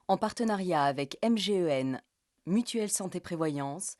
en partenariat avec MGEN, Mutuelle Santé Prévoyance.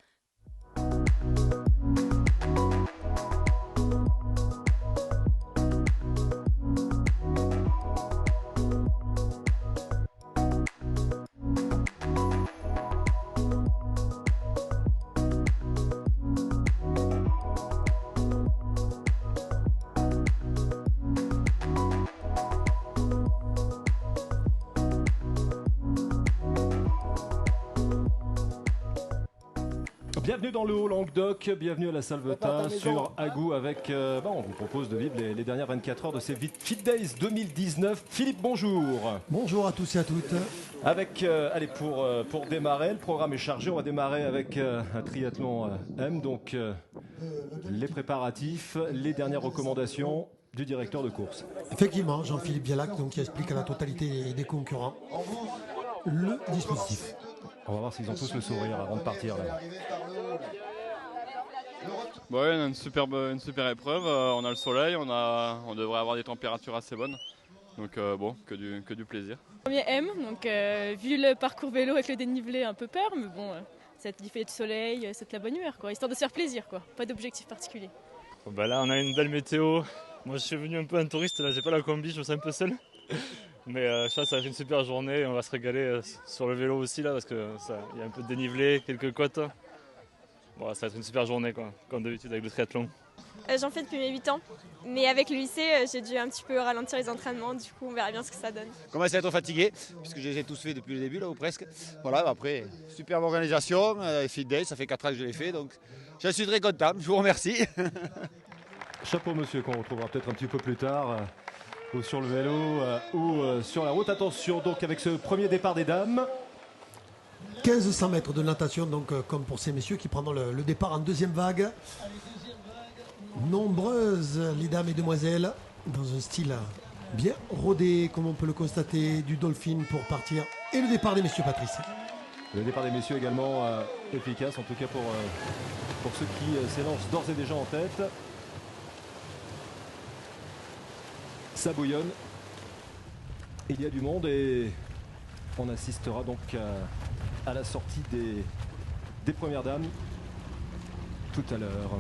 Bienvenue dans le Haut-Languedoc, bienvenue à la Salvetat sur Agou avec, on vous propose de vivre les dernières 24 heures de ces Fit Days 2019. Philippe, bonjour. Bonjour à tous et à toutes. Avec, pour démarrer, le programme est chargé, on va démarrer avec un triathlon M, donc les préparatifs, les dernières recommandations du directeur de course. Effectivement, Jean-Philippe Bialac, donc, qui explique à la totalité des concurrents le dispositif. On va voir s'ils ont tous le sourire avant de partir. Là. Bon, ouais, on a une super épreuve, on a le soleil, on devrait avoir des températures assez bonnes. Donc que du plaisir. Premier M, donc vu le parcours vélo avec le dénivelé, un peu peur, mais bon, il fait de soleil, c'est de la bonne humeur, quoi, histoire de se faire plaisir, quoi. Pas d'objectif particulier. Bah là on a une belle météo, moi je suis venu un peu un touriste, là j'ai pas la combi, je me sens un peu seul. Mais ça va être une super journée, on va se régaler sur le vélo aussi là, parce qu'il y a un peu de dénivelé, quelques côtes. Bon, ça va être une super journée quoi, comme d'habitude avec le triathlon. J'en fais depuis mes 8 ans, mais avec le lycée, j'ai dû un petit peu ralentir les entraînements, du coup on verra bien ce que ça donne. Je commence à être fatigué, puisque je les ai tous fait depuis le début là, ou presque. Voilà, après, superbe organisation, Fit Day, ça fait 4 ans que je l'ai fait, donc je suis très content, je vous remercie. Chapeau monsieur, qu'on retrouvera peut-être un petit peu plus tard. Ou sur le vélo, ou sur la route. Attention donc avec ce premier départ des dames. 1500 mètres de natation, donc comme pour ces messieurs qui prendront le départ en deuxième vague. Nombreuses les dames et demoiselles, dans un style bien rodé, comme on peut le constater, du Dolphin pour partir. Et le départ des messieurs, Patrice. Le départ des messieurs également efficace, en tout cas pour ceux qui s'élancent d'ores et déjà en tête. Ça bouillonne, il y a du monde et on assistera donc à la sortie des premières dames tout à l'heure.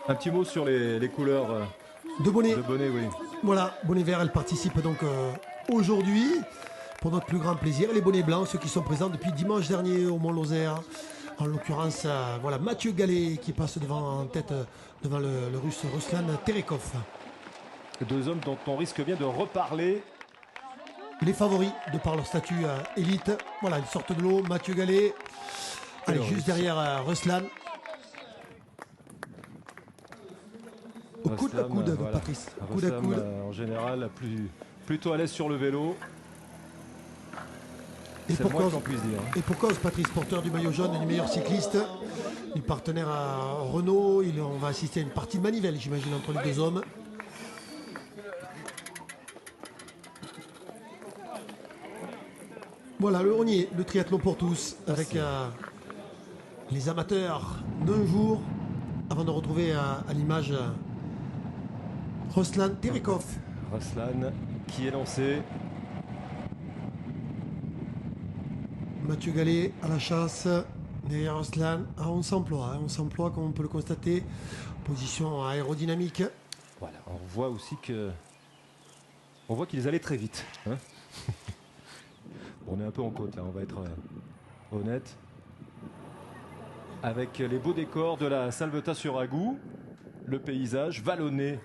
Un petit mot sur les couleurs de bonnet. Oui. Voilà, bonnet vert, elle participe donc aujourd'hui pour notre plus grand plaisir. Les bonnets blancs, ceux qui sont présents depuis dimanche dernier au Mont-Lozère. En l'occurrence, voilà, Mathieu Gallet qui passe en tête devant le russe Ruslan Terekov. Deux hommes dont on risque bien de reparler. Les favoris de par leur statut élite. Voilà, ils sortent de l'eau. Mathieu Gallet. Allez, juste derrière Ruslan. Coude à coude, voilà. Patrice. Coude à coude. En général, plutôt à l'aise sur le vélo. Et pour cause, Patrice, porteur du maillot jaune et du meilleur cycliste, du partenaire à Renault, on va assister à une partie de manivelle, j'imagine, entre les deux hommes. Voilà, on y est, le triathlon pour tous, avec les amateurs d'un jour, avant de retrouver à l'image Ruslan Terekov. Ruslan qui est lancé. Mathieu Gallet à la chasse, derrière Ruslan, on s'emploie, comme on peut le constater, position aérodynamique. Voilà, on voit aussi qu'ils allaient très vite. Hein. On est un peu en côte là, on va être honnête. Avec les beaux décors de la Salvetat sur Agou, le paysage vallonné,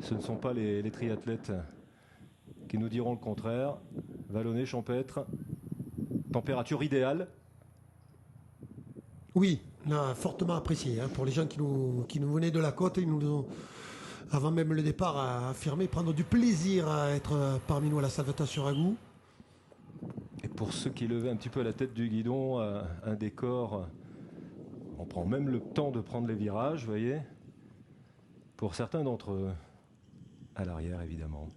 ce ne sont pas les triathlètes qui nous diront le contraire. Vallonné, champêtre. Température idéale. Oui, là, fortement apprécié. Pour les gens qui nous venaient de la côte, ils nous ont, avant même le départ, affirmé prendre du plaisir à être parmi nous à la Salvetat sur Agou. Et pour ceux qui levaient un petit peu la tête du guidon, un décor, on prend même le temps de prendre les virages, vous voyez. Pour certains d'entre eux, à l'arrière évidemment.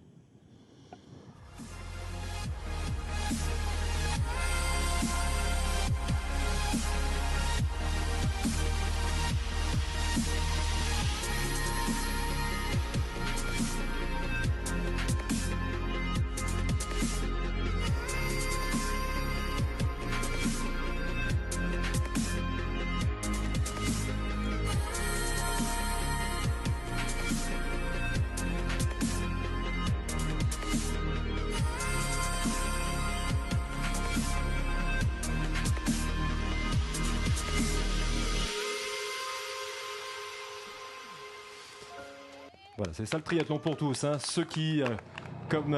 c'est ça le triathlon pour tous. Hein. Ceux qui, comme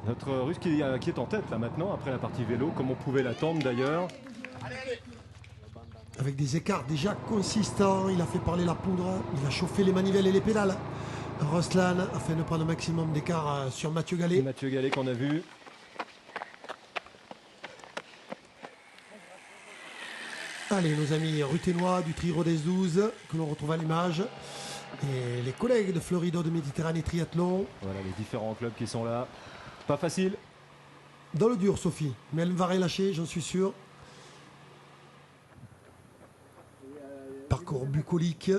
notre Russe qui est en tête là maintenant, après la partie vélo, comme on pouvait l'attendre d'ailleurs. Avec des écarts déjà consistants, il a fait parler la poudre, il a chauffé les manivelles et les pédales. Roslan afin de prendre un maximum d'écart sur Mathieu Gallet. Mathieu Gallet qu'on a vu. Allez, nos amis ruténois du Tri Rodez 12, que l'on retrouve à l'image. Et les collègues de Florido de Méditerranée Triathlon. Voilà les différents clubs qui sont là. Pas facile. Dans le dur, Sophie. Mais elle ne va rien lâcher, j'en suis sûr. Parcours bucolique,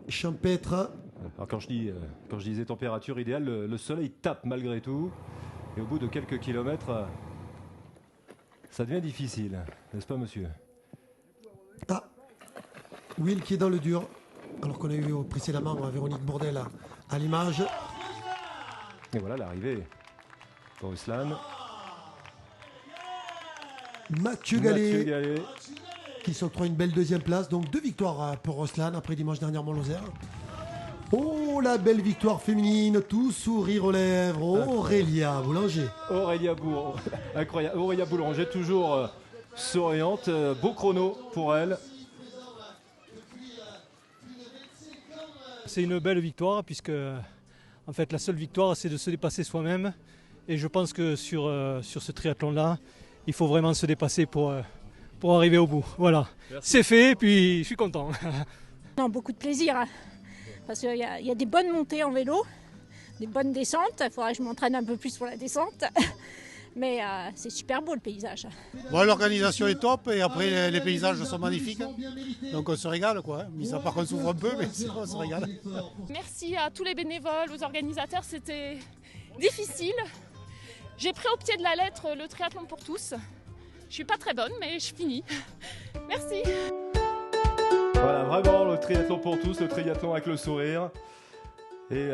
champêtre. Alors quand je disais température idéale, le soleil tape malgré tout. Et au bout de quelques kilomètres, ça devient difficile. N'est-ce pas, monsieur? Ah, Will qui est dans le dur. Alors qu'on a eu précédemment Véronique Bourdel à l'image. Et voilà l'arrivée pour Ruslan. Mathieu Gallet qui s'octroie une belle deuxième place. Donc 2 victoires pour Ruslan après dimanche dernier à Mont-Lozère. Oh, la belle victoire féminine, tout sourire aux lèvres. Aurélia Boulanger. Incroyable. Aurélia Boulanger, toujours souriante. Beau chrono pour elle. C'est une belle victoire puisque en fait la seule victoire c'est de se dépasser soi-même et je pense que sur ce triathlon là il faut vraiment se dépasser pour arriver au bout. Voilà, c'est fait et puis je suis content. Non, beaucoup de plaisir hein, parce qu'il y a des bonnes montées en vélo, des bonnes descentes, il faudra que je m'entraîne un peu plus pour la descente. Mais c'est super beau le paysage. Bon, l'organisation est top et après les paysages sont magnifiques. Donc on se régale quoi. Mis à part qu'on souffre un peu, mais on se régale. Merci à tous les bénévoles, aux organisateurs, c'était difficile. J'ai pris au pied de la lettre le triathlon pour tous. Je suis pas très bonne, mais je finis. Merci. Voilà, vraiment le triathlon pour tous, le triathlon avec le sourire. Et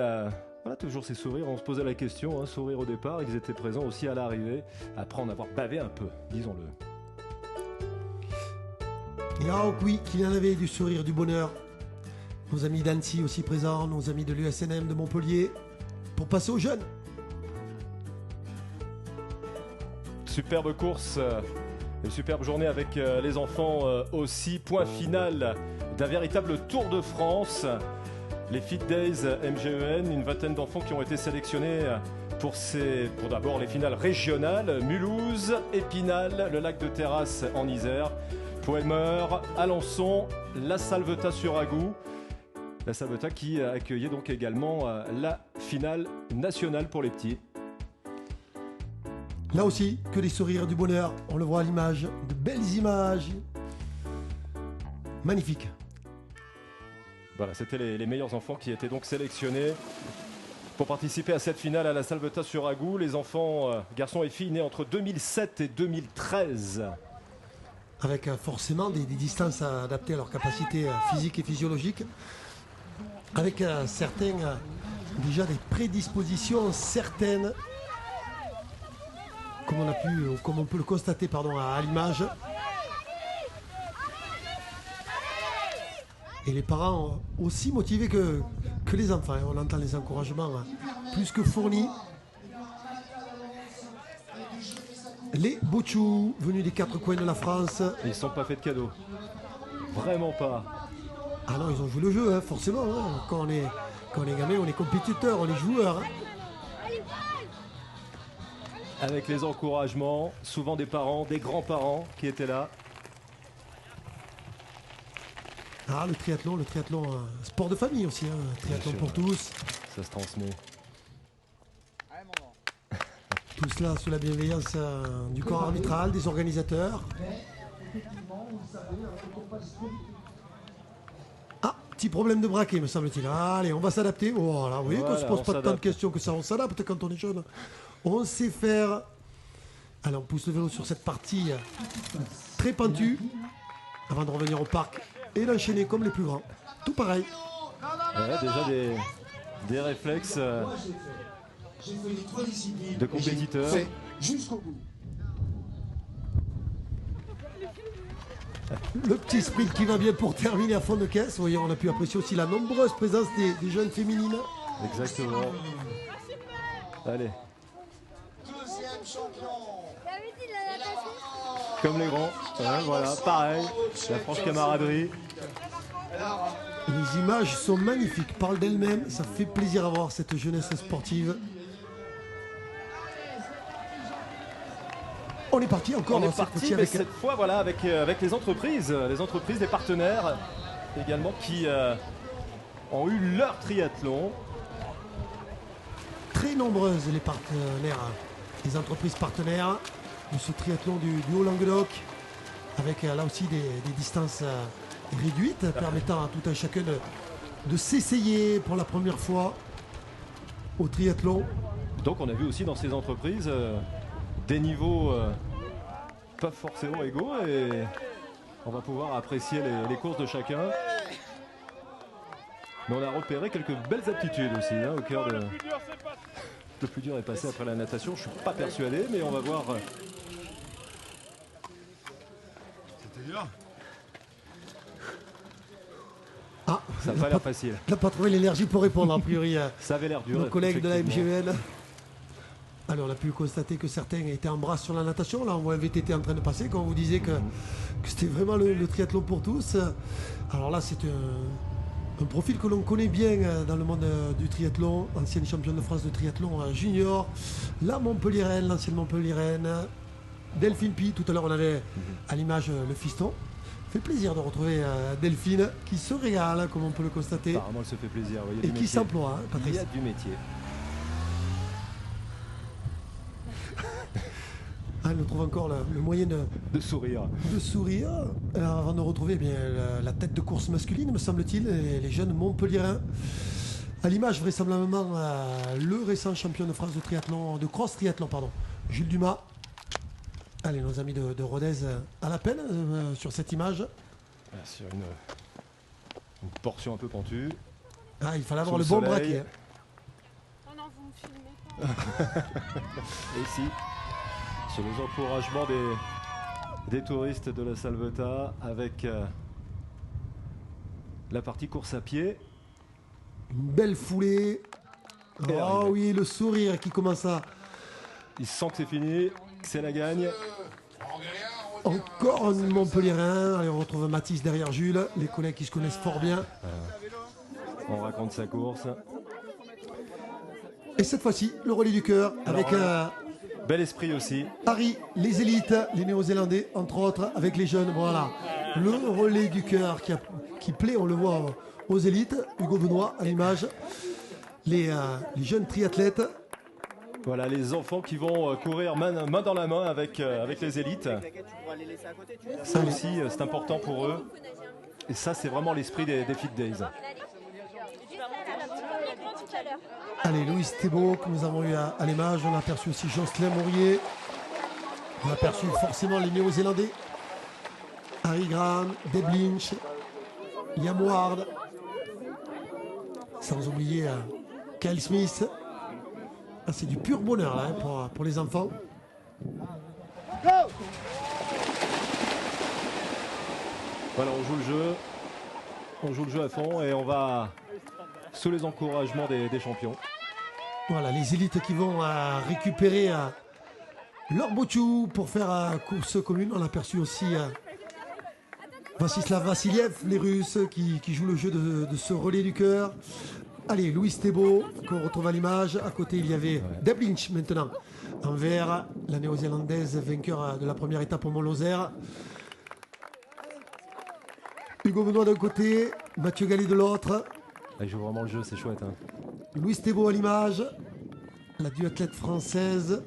voilà, toujours ces sourires. On se posait la question, hein, sourire au départ, ils étaient présents aussi à l'arrivée. Après en avoir bavé un peu, disons-le. Et oui, qu'il y en avait du sourire, du bonheur. Nos amis d'Annecy aussi présents, nos amis de l'USNM de Montpellier, pour passer aux jeunes. Superbe course, une superbe journée avec les enfants aussi. Point final d'un véritable Tour de France. Les Fit Days MGEN, une vingtaine d'enfants qui ont été sélectionnés pour d'abord les finales régionales. Mulhouse, Épinal, le lac de Terrasse en Isère, Poelmer, Alençon, La Salvetat-sur-Agou. La Salvetat qui accueillait donc également la finale nationale pour les petits. Là aussi, que des sourires, du bonheur. On le voit à l'image, de belles images. Magnifique. Voilà, c'était les meilleurs enfants qui étaient donc sélectionnés pour participer à cette finale à la Salvetat-sur-Agou. Les enfants, garçons et filles, nés entre 2007 et 2013. Avec forcément des distances adaptées à leurs capacités physiques et physiologiques. Avec certains, déjà des prédispositions certaines. Comme on peut le constater à l'image. Et les parents aussi motivés que les enfants. On entend les encouragements plus que fournis. Les Bochou, venus des 4 coins de la France. Ils ne sont pas faits de cadeaux. Vraiment pas. Ah non, ils ont joué le jeu, forcément. Hein. Quand on est gamin, on est compétiteur, on est joueur. Hein. Avec les encouragements, souvent des parents, des grands-parents qui étaient là. Ah, le triathlon, sport de famille aussi, hein. Triathlon pour tous. Ça se transmet. Tout cela sous la bienveillance du corps arbitral, des organisateurs. Ah, petit problème de braquet, me semble-t-il. Allez, on va s'adapter. Oh là, oui, qu'on se pose pas tant de questions que ça, on s'adapte quand on est jeune. On sait faire. Allez, on pousse le vélo sur cette partie très pentue avant de revenir au parc et d'enchaîner comme les plus grands. Tout pareil. Ouais, déjà des réflexes de compétiteurs. Jusqu'au bout. Le petit sprint qui va bien pour terminer à fond de caisse. Vous voyez, on a pu apprécier aussi la nombreuse présence des jeunes féminines. Exactement. Allez. Comme les grands. Ouais, voilà, pareil. La franche camaraderie. Les images sont magnifiques, parlent d'elles-mêmes. Ça fait plaisir à voir cette jeunesse sportive. On est parti encore. On est parti, mais cette fois, voilà, avec les entreprises, les partenaires également qui ont eu leur triathlon. Très nombreuses les partenaires, les entreprises partenaires de ce triathlon du Haut-Languedoc, avec là aussi des distances réduites, permettant à tout un chacun de s'essayer pour la première fois au triathlon. Donc on a vu aussi dans ces entreprises des niveaux pas forcément égaux et on va pouvoir apprécier les courses de chacun. Mais on a repéré quelques belles aptitudes aussi au cœur de... Le plus dur est passé après la natation, je ne suis pas persuadé, mais on va voir. C'était dur. Ah, ça n'a pas l'air facile. Il n'a pas trouvé l'énergie pour répondre, a priori. Ça avait l'air dur. Nos collègues de la MGEN. Alors, on a pu constater que certains étaient en brasse sur la natation. Là, on voit un VTT en train de passer. Quand on vous disait que c'était vraiment le triathlon pour tous. Alors là, c'est un profil que l'on connaît bien dans le monde du triathlon. Ancienne championne de France de triathlon junior. La Montpelliéraine, l'ancienne Montpelliéraine. Delphine Pi. Tout à l'heure, on avait à l'image le fiston. Ça fait plaisir de retrouver Delphine qui se régale, comme on peut le constater. Apparemment, elle se fait plaisir. Et qui s'emploie, Patrice. Il y a du métier. Elle nous trouve encore le moyen de sourire. De sourire. Alors, avant de retrouver la tête de course masculine, me semble-t-il, les jeunes Montpelliérains. À l'image, vraisemblablement, le récent champion de France de triathlon, de cross triathlon, pardon, Jules Dumas. Allez, nos amis de Rodez à l'appel sur cette image. Sur une portion un peu pentue. Ah, il fallait avoir le bon braquet. Oh non, vous me filmez pas. Et ici, sur les encouragements des touristes de la Salvetat, avec la partie course à pied. Une belle foulée. Oh oui, le sourire qui commence à... Il sent que c'est fini, que c'est la gagne. Encore un Montpelliérain. Allez, on retrouve Mathis derrière Jules. Les collègues qui se connaissent fort bien. On raconte sa course. Et cette fois-ci, le relais du cœur avec... bel esprit aussi. Harry, les élites, les Néo-Zélandais, entre autres, avec les jeunes. Voilà, le relais du cœur qui plaît, on le voit aux élites. Hugo Benoît à l'image. Les jeunes triathlètes. Voilà, les enfants qui vont courir main dans la main avec les élites. Ça aussi, c'est important pour eux. Et ça, c'est vraiment l'esprit des Fit Days. Allez, Louis Thébault que nous avons eu à l'image. On a aperçu aussi Jocelyn Mourier. On a aperçu forcément les Néo-Zélandais. Harry Graham, Deb Lynch, Liam Ward. Sans oublier Kyle Smith. Ah, c'est du pur bonheur là, pour les enfants. Voilà, on joue le jeu. On joue le jeu à fond et on va sous les encouragements des champions. Voilà, les élites qui vont récupérer leur boutchou pour faire course commune. On a aperçu aussi Vassislav Vassiliev, les Russes, qui jouent le jeu de ce relais du cœur. Allez, Louis Thébault, qu'on retrouve à l'image. À côté, il y avait Deb Lynch maintenant, en vert, la néo-zélandaise vainqueur de la première étape au Mont-Lozère. Hugo Benoît d'un côté, Mathieu Gallet de l'autre. Il joue vraiment le jeu, c'est chouette. Louis Thébault à l'image, la duathlète française.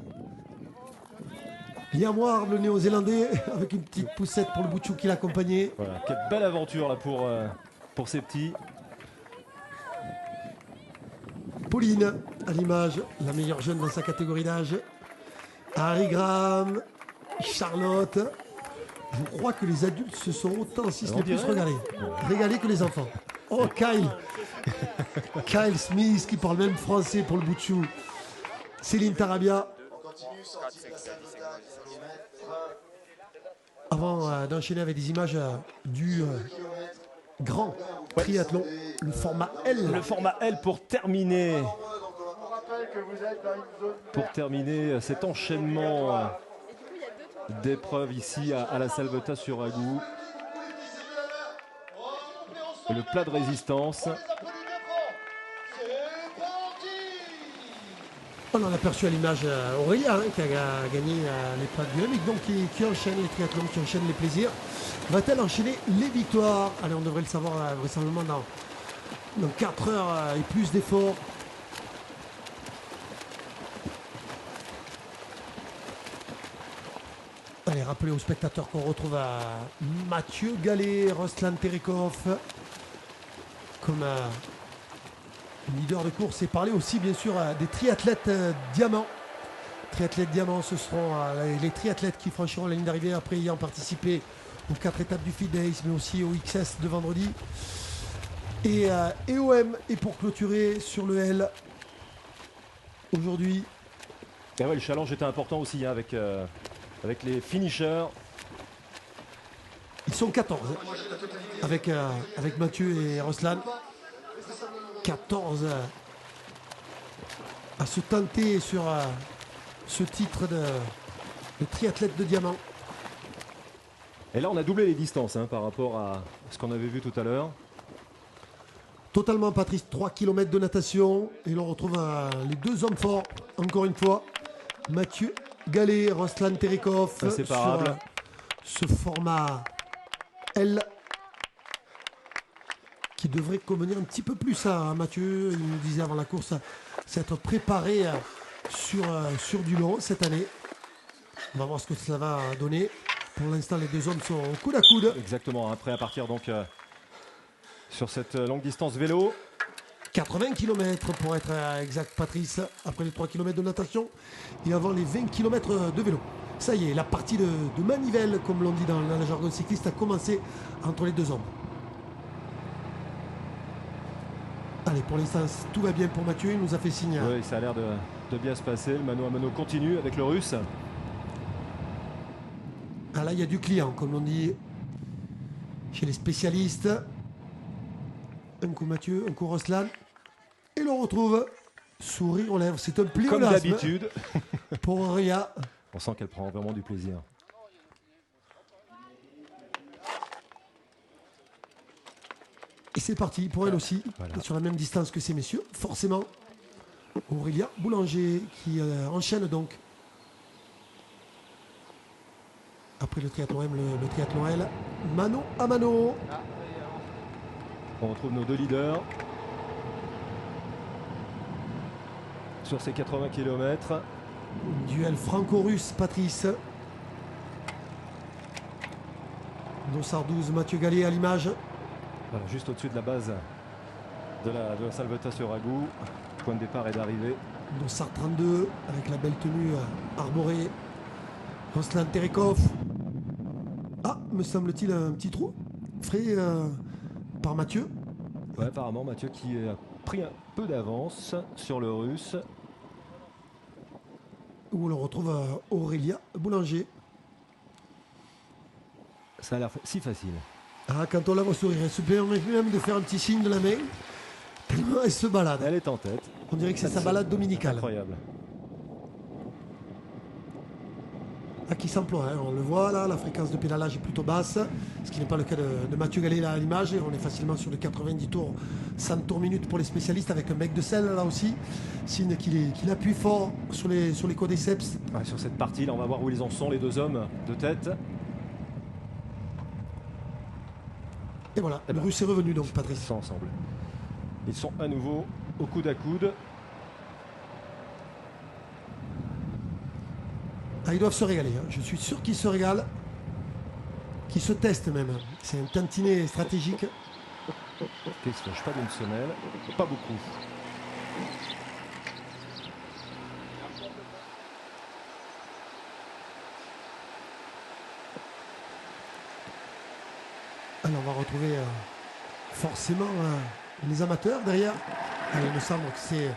Liam Ward, le néo-zélandais, avec une petite poussette pour le boutchou qui l'accompagnait. Voilà, quelle belle aventure là pour ces petits. Pauline, à l'image, la meilleure jeune dans sa catégorie d'âge. Harry Graham, Charlotte. Je crois que les adultes se sont autant, si ce n'est plus, régalés que les enfants. Oh, Kyle Kyle Smith qui parle même français pour le bout de chou. Céline Tarabia. Avant d'enchaîner avec des images du grand triathlon, le format L. Le format L pour terminer. Pour terminer cet enchaînement d'épreuves ici à la Salvetat sur Agou. Le plat de résistance. On en a aperçu à l'image Aurélia qui a gagné les plats dynamiques, donc qui enchaîne les triathlons, qui enchaîne les plaisirs. Va-t-elle enchaîner les victoires? Allez, on devrait le savoir vraisemblablement dans 4 heures et plus d'efforts. Allez, rappelez aux spectateurs qu'on retrouve Mathieu Gallet, Ruslan Terikov comme leader de course, et parler aussi bien sûr des triathlètes diamants. Triathlètes diamants, ce seront les triathlètes qui franchiront la ligne d'arrivée après ayant participé aux 4 étapes du Feed Days, mais aussi au XS de vendredi. Et EOM, et pour clôturer sur le L aujourd'hui. Et ouais, le challenge était important aussi hein, avec les finishers. Ils sont 14 avec Mathieu et Ruslan. 14 à se tenter sur ce titre de triathlète de diamant. Et là on a doublé les distances hein, par rapport à ce qu'on avait vu tout à l'heure. Totalement Patrice, 3 km de natation. Et l'on retrouve les deux hommes forts, encore une fois. Mathieu Gallet, Ruslan Terikov sur ce format L qui devrait convenir un petit peu plus à Mathieu. Il nous disait avant la course s'être préparé sur du long cette année. On va voir ce que cela va donner. Pour l'instant, les deux hommes sont coude à coude. Exactement, après à partir donc sur cette longue distance vélo. 80 km pour être exact Patrice, après les 3 km de natation et avant les 20 km de vélo. Ça y est, la partie de manivelle, comme l'on dit dans le jargon cycliste, a commencé entre les deux hommes. Allez, pour l'instant, tout va bien pour Mathieu, il nous a fait signe. Oui, ça a l'air de bien se passer. Le mano à mano continue avec le russe. Ah là, il y a du client, comme l'on dit chez les spécialistes. Un coup Mathieu, un coup Ruslan. Et l'on retrouve sourire aux lèvres. C'est un pléonasme. Comme d'habitude. Pour Aurélia. On sent qu'elle prend vraiment du plaisir. Et c'est parti pour elle aussi, voilà. sur la même distance que ces messieurs. Forcément, Aurélia Boulanger qui enchaîne donc. Après le triathlon M, le triathlon L, mano à mano. On retrouve nos deux leaders sur ces 80 km. Duel franco-russe, Patrice. Dossard 12, Mathieu Gallet à l'image. Voilà, juste au-dessus de la base de la Salvetat sur Agou. Point de départ et d'arrivée. Dossard 32 avec la belle tenue arborée. Ruslan Terikov. Ah, me semble-t-il un petit trou fait par Mathieu. Ouais, apparemment Mathieu qui a pris un peu d'avance sur le russe. Où l'on retrouve Aurélia Boulanger. Ça a l'air si facile. Ah, quand on la voit sourire, elle se permet même de faire un petit signe de la main. Tellement elle se balade. Elle est en tête. On dirait que c'est sa balade dominicale. Incroyable. Ah, qui s'emploie, hein. On le voit là, la fréquence de pédalage est plutôt basse, ce qui n'est pas le cas de Mathieu Gallet là à l'image. On est facilement sur les 90 tours, 100 tours minutes pour les spécialistes avec un bec de sel là aussi. Signe qu'il appuie fort sur les quadriceps. Ouais, sur cette partie là, on va voir où ils en sont les deux hommes de tête. Et voilà, le russe est revenu donc Patrice. Ils sont ensemble. Ils sont à nouveau au coude à coude. Ah, ils doivent se régaler, hein. Je suis sûr qu'ils se régalent, qu'ils se testent même. C'est un tantinet stratégique. Qui ne se lâche pas d'une semelle, pas beaucoup. Alors on va retrouver forcément les amateurs derrière. Il me semble que c'est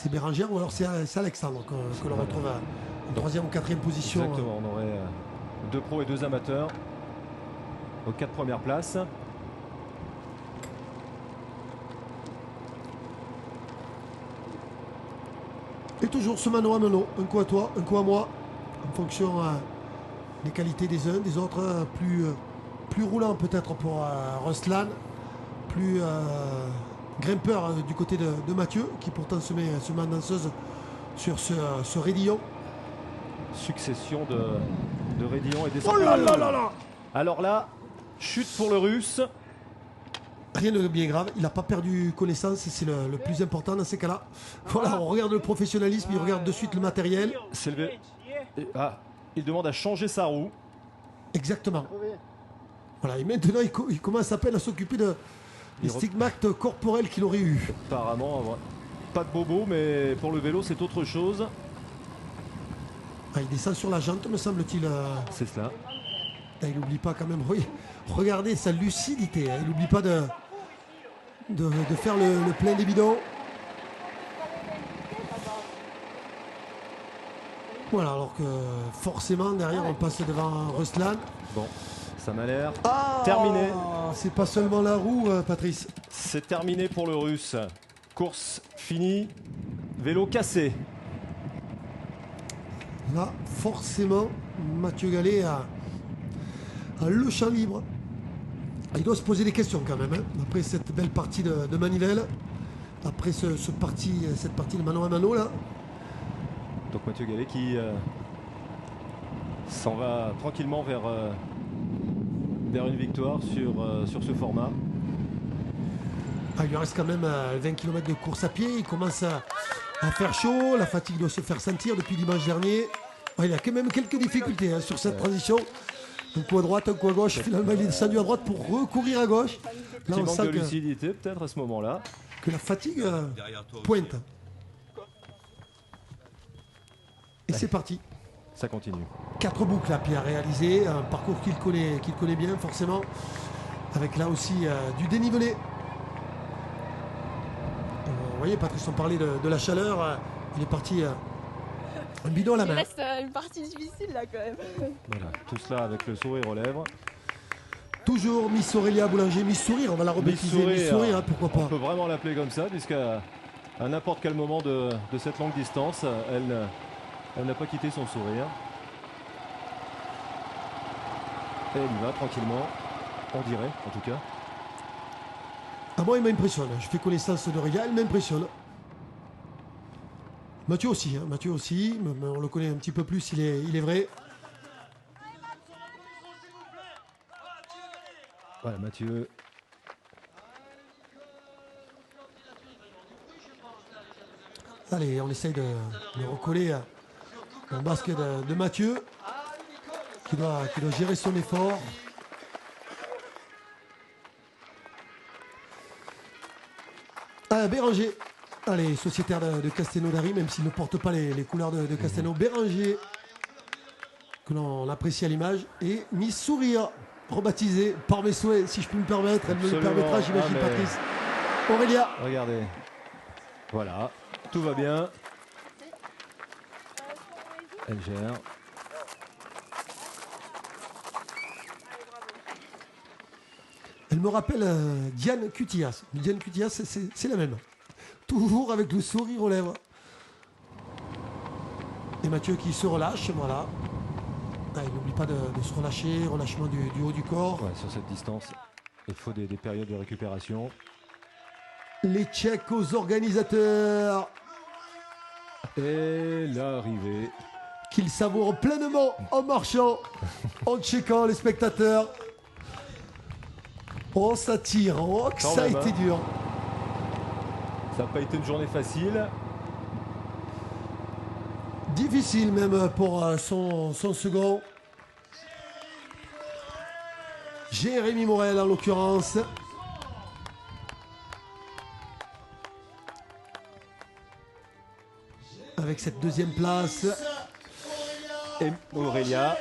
Bérangère ou alors c'est Alexandre que l'on retrouve en 3e ou 4e position. Exactement, on aurait 2 pros et 2 amateurs aux 4 premières places. Et toujours ce mano à mano, un coup à toi, un coup à moi, en fonction des qualités des uns, des autres, plus roulant peut-être pour Ruslan, plus grimpeur du côté de Mathieu, qui pourtant se met en danseuse sur ce raidillon. Succession de raidillons et des... Oh là là là là! Alors là, chute pour le Russe. Rien de bien grave, il n'a pas perdu connaissance, c'est le plus important dans ces cas-là. Voilà, on regarde le professionnalisme, il regarde de suite le matériel. C'est levé. Il demande à changer sa roue. Exactement. Voilà, et maintenant il commence à peine à s'occuper des stigmates corporels qu'il aurait eu. Apparemment, pas de bobo, mais pour le vélo, c'est autre chose. Il descend sur la jante, me semble-t-il. C'est cela. Il n'oublie pas quand même. Oui, regardez sa lucidité. Il n'oublie pas de faire le plein des bidons. Voilà, alors que forcément, derrière, on passe devant Ruslan. Bon, ça m'a l'air terminé. C'est pas seulement la roue, Patrice. C'est terminé pour le Russe. Course finie. Vélo cassé. Là, forcément, Mathieu Gallet a le champ libre. Il doit se poser des questions quand même, hein, après cette belle partie de manivelle, après cette partie de mano à mano là. Donc Mathieu Gallet qui s'en va tranquillement vers une victoire sur ce format. Il lui reste quand même 20 km de course à pied, il commence à faire chaud, la fatigue doit se faire sentir depuis dimanche dernier. Il a quand même quelques difficultés sur cette transition. Un coup à droite, un coup à gauche. Finalement, il est descendu à droite pour recourir à gauche. Là, on manque de lucidité peut-être à ce moment-là. Que la fatigue pointe. Et c'est parti. Ça continue. 4 boucles à pied à réaliser. Un parcours qu'il connaît bien forcément. Avec là aussi du dénivelé. Vous voyez, Patrice, on parlait de la chaleur. Il est parti... un bidon à la main. Il reste une partie difficile là quand même. Voilà, tout cela avec le sourire aux lèvres. Toujours Miss Aurélia Boulanger, Miss Sourire, on va la rebaptiser Miss Sourire, hein, pourquoi pas. On peut vraiment l'appeler comme ça, puisqu'à n'importe quel moment de cette longue distance, elle n'a pas quitté son sourire. Et elle y va tranquillement, on dirait en tout cas. Moi, il m'impressionne. Je fais connaissance d'Aurélia, elle m'impressionne. Mathieu aussi, mais on le connaît un petit peu plus, il est vrai. Voilà, Mathieu. Allez, on essaye de recoller un basket de Mathieu, qui doit gérer son effort. Béranger. Allez, sociétaire de Castelnaudary, même s'il ne porte pas les couleurs de Castelnau. Béranger, que l'on apprécie à l'image. Et Miss Sourire, rebaptisée par mes souhaits, si je puis me permettre. Elle me le permettra, j'imagine, Patrice. Aurélia. Regardez. Voilà, tout va bien. Elle gère. Elle me rappelle Diane Cutillas. Diane Cutillas, c'est la même. Toujours avec le sourire aux lèvres. Et Mathieu qui se relâche, voilà. Il n'oublie pas de se relâcher, relâchement du haut du corps. Ouais, sur cette distance, il faut des périodes de récupération. Les checks aux organisateurs. Et l'arrivée. Qu'ils savourent pleinement en marchant, en checkant les spectateurs. Oh, ça tire, oh, que ça a été dur. Ça n'a pas été une journée facile. Difficile même pour son second. Jérémy Morel en l'occurrence. Avec cette deuxième place. Et Aurélia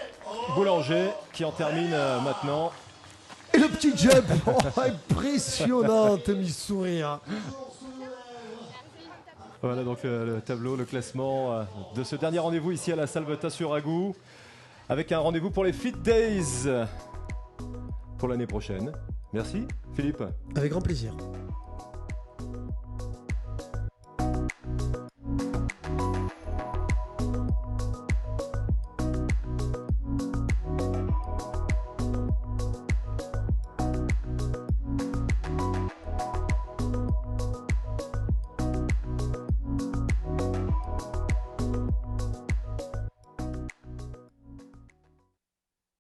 Boulanger qui en termine maintenant. Et le petit jump, impressionnante, Miss Sourire. Voilà donc le tableau, le classement de ce dernier rendez-vous ici à la Salvetat sur Agou. avec un rendez-vous pour les Fit Days pour l'année prochaine. Merci Philippe. Avec grand plaisir.